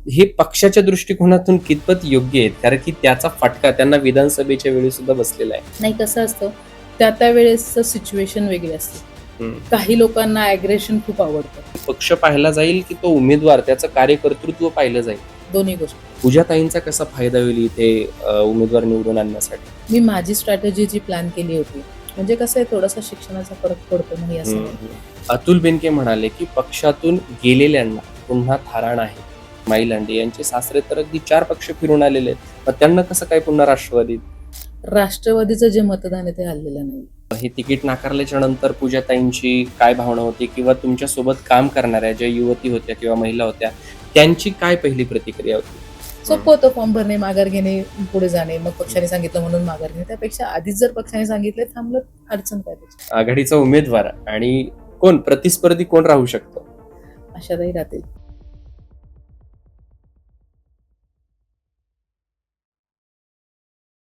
हे पक्षाच्या दृष्टिकोनातून कितपत योग्य आहेत, कारण की त्याचा फटका त्यांना विधानसभेच्या वेळी सुद्धा बसलेला आहे. नाही, कसं असतं त्या वेळेसचं सिच्युएशन वेगळी असते. काही लोकांना ॲग्रेशन खूप आवडतं. पक्ष पाहिला जाईल की तो उमेदवार त्याचं कार्यकर्तृत्व पाहिलं जाईल. दोन्ही गोष्टी. पूजाताईंचा कसा फायदा होईल इथे उमेदवार निवडून आणण्यासाठी? मी माझी स्ट्रॅटेजी जी प्लॅन केली होती, म्हणजे कसं आहे, थोडासा शिक्षणाचा फरक पडतो नाही असं नाही. अतुल बेनके म्हणाले की पक्षातून गेलेल्यांना पुन्हा थाराण आहे. माई लांडे यांचे सासरे तर अगदी 4 पक्ष फिरून आलेले आहेत, मग त्यांना कसं काय पुन्हा राष्ट्रवादीत? राष्ट्रवादीचं जे मतदान आहे ते हल्लेलं नाही. हे तिकीट नाकारल्याच्या नंतर पूजाताईंची काय भावना होती, किंवा तुमच्या सोबत काम करणाऱ्या ज्या युवती होत्या किंवा महिला होत्या त्यांची काय पहिली प्रतिक्रिया होती? सोपं होतं फॉर्म भरणे, माघार घेणे, पुढे जाणे. मग पक्षाने सांगितलं म्हणून माघार घेणे, त्यापेक्षा आधीच जर पक्षाने सांगितले थांबलं, अडचण काय त्याची. आघाडीचा उमेदवार आणि कोण प्रतिस्पर्धी कोण राहू शकतो? आशाताई राहतील.